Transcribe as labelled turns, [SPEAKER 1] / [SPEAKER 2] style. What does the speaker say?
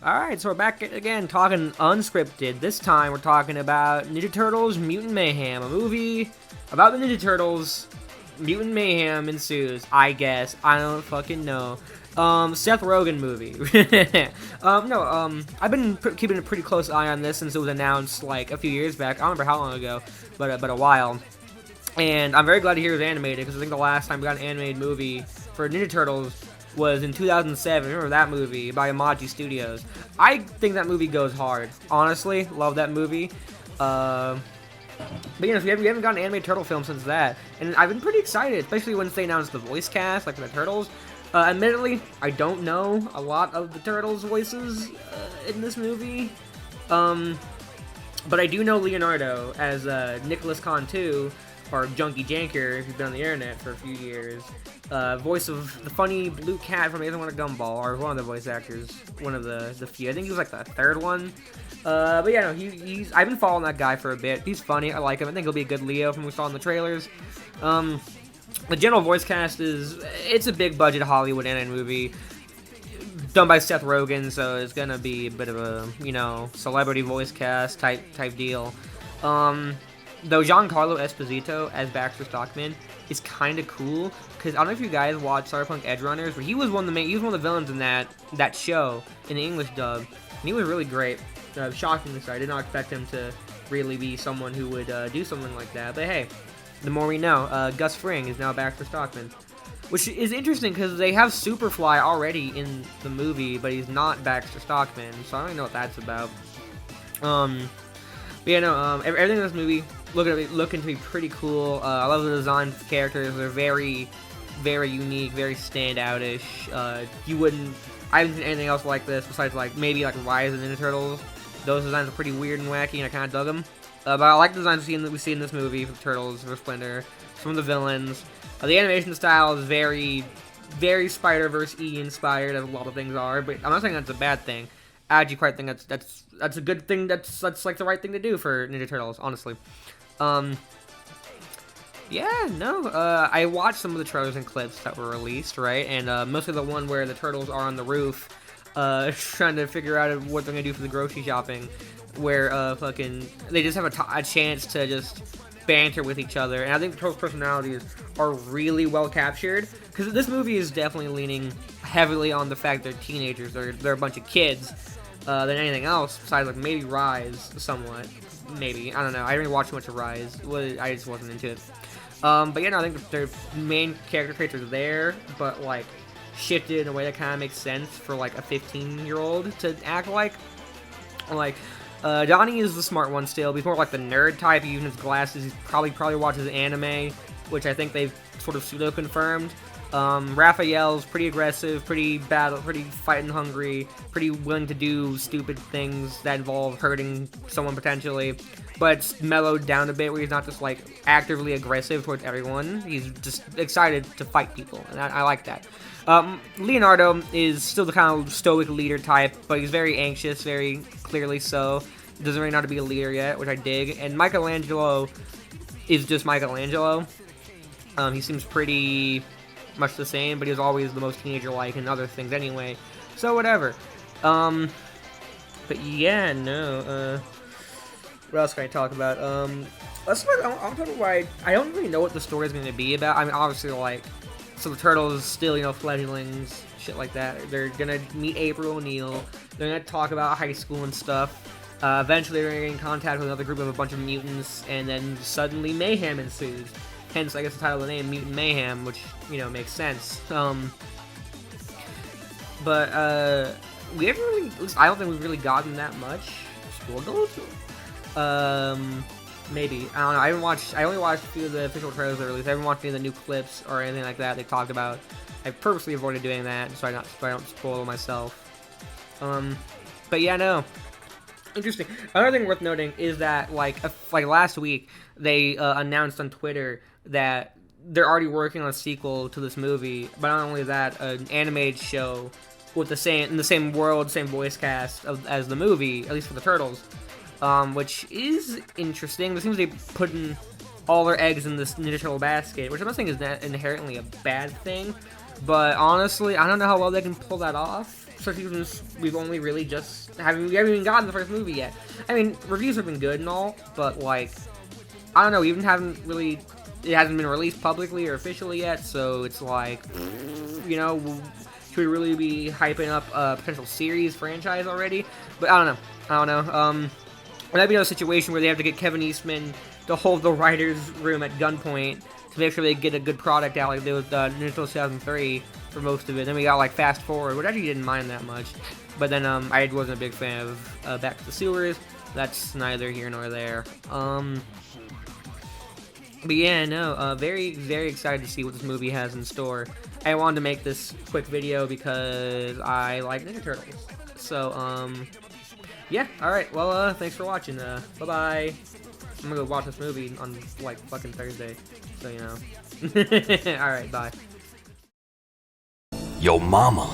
[SPEAKER 1] Alright, so we're back again talking unscripted. This time we're talking about Ninja Turtles Mutant Mayhem, a movie about the Ninja Turtles. Mutant Mayhem ensues, I guess. I don't fucking know. Seth Rogen movie. I've been keeping a pretty close eye on this since it was announced like a few years back. I don't remember how long ago, but a while. And I'm very glad to hear it was animated because I think the last time we got an animated movie for Ninja Turtles was in 2007. Remember that movie by Imaji Studios? I think that movie goes hard. Honestly, love that movie. But you know, if we haven't gotten an animated turtle film since that, and I've been pretty excited, especially once they announced the voice cast, like for the turtles. Admittedly, I don't know a lot of the turtles' voices in this movie, but I do know Leonardo as Nicholas Cantu, or Junkie Janker, if you've been on the internet for a few years. Voice of the funny blue cat from Amazing One Gumball, or one of the voice actors, one of the few. I think he was like the third one. But yeah, no, he's. I've been following that guy for a bit. He's funny. I like him. I think he'll be a good Leo from what we saw in the trailers. The general voice cast it's a big budget Hollywood animated movie done by Seth Rogen, so it's gonna be a bit of a, you know, celebrity voice cast type deal. Though Giancarlo Esposito as Baxter Stockman is kind of cool, because I don't know if you guys watched Cyberpunk Edgerunners, but he was one of the villains in that show in the English dub, and he was really great. Shockingly so, I did not expect him to really be someone who would do something like that. But hey, the more we know. Gus Fring is now Baxter Stockman, which is interesting because they have Superfly already in the movie, but he's not Baxter Stockman, so I don't even know what that's about. But yeah, no, everything in this movie looking to be pretty cool. I love the design of the characters. They're very, very unique, very standoutish. I haven't seen anything else like this besides like maybe like Rise of the Ninja Turtles. Those designs are pretty weird and wacky, and I kind of dug them. But I like the designs we see in this movie for the Turtles, for Splinter, some of the villains. The animation style is very, very Spider-Verse-y inspired, as a lot of things are. But I'm not saying that's a bad thing. I actually quite think that's a good thing. That's like the right thing to do for Ninja Turtles, honestly. Yeah, no. I watched some of the trailers and clips that were released, right? And mostly the one where the turtles are on the roof, trying to figure out what they're gonna do for the grocery shopping, where they just have a chance to just banter with each other. And I think the turtles' personalities are really well captured, because this movie is definitely leaning heavily on the fact they're teenagers. They're a bunch of kids. Than anything else, besides like maybe Rise somewhat. Maybe, I don't know. I didn't really watch much of Rise. I just wasn't into it. But yeah, no, I think their main character traits are there, but like shifted in a way that kind of makes sense for like a 15-year-old to act like. Like, Donnie is the smart one still. He's more like the nerd type. He uses glasses. He probably watches anime, which I think they've sort of pseudo confirmed. Raphael's pretty aggressive, pretty fighting hungry, pretty willing to do stupid things that involve hurting someone potentially, but it's mellowed down a bit where he's not just like actively aggressive towards everyone. He's just excited to fight people, and I like that. Leonardo is still the kind of stoic leader type, but he's very anxious, very clearly so. Doesn't really know how to be a leader yet, which I dig. And Michelangelo is just Michelangelo. He seems pretty much the same, but he was always the most teenager-like and other things anyway, so whatever. But yeah, no, what else can I talk about? I'll talk about why I don't really know what the story is going to be about. I mean, obviously, like, so the Turtles still, you know, fledglings, shit like that. They're gonna meet April O'Neil. They're gonna talk about high school and stuff. Eventually, they're gonna get in contact with another group of a bunch of mutants, and then suddenly mayhem ensues. Hence, I guess the title of the name, Mutant Mayhem, which, you know, makes sense. But we haven't really, at least I don't think we've really gotten that much struggles. Maybe. I don't know. I only watched a few of the official trailers that were released. I haven't watched any of the new clips or anything like that they talked about. I purposely avoided doing that so I don't spoil myself. But yeah, no. Interesting. Another thing worth noting is that, like last week, they announced on Twitter that they're already working on a sequel to this movie. But not only that, an animated show with in the same world, same voice cast as the movie, at least for the Turtles, which is interesting. It seems they're putting all their eggs in this Ninja Turtle basket, which I'm not saying is inherently a bad thing. But honestly, I don't know how well they can pull that off. especially since we've only really just we haven't even gotten the first movie yet. I mean, reviews have been good and all, but like, I don't know, we even haven't really, it hasn't been released publicly or officially yet, so it's like, you know, should we really be hyping up a potential series franchise already? But I don't know. That'd be another situation where they have to get Kevin Eastman to hold the writer's room at gunpoint to make sure they get a good product out, like they did with Nintendo 2003 for most of it. Then we got like Fast Forward, which I actually didn't mind that much. But then I wasn't a big fan of Back to the Sewers. That's neither here nor there. But yeah, no, very, very excited to see what this movie has in store. I wanted to make this quick video because I like Ninja Turtles. So, yeah, alright, well, thanks for watching, bye-bye. I'm gonna go watch this movie on, like, fucking Thursday, so, you know. Alright, bye.
[SPEAKER 2] Yo mama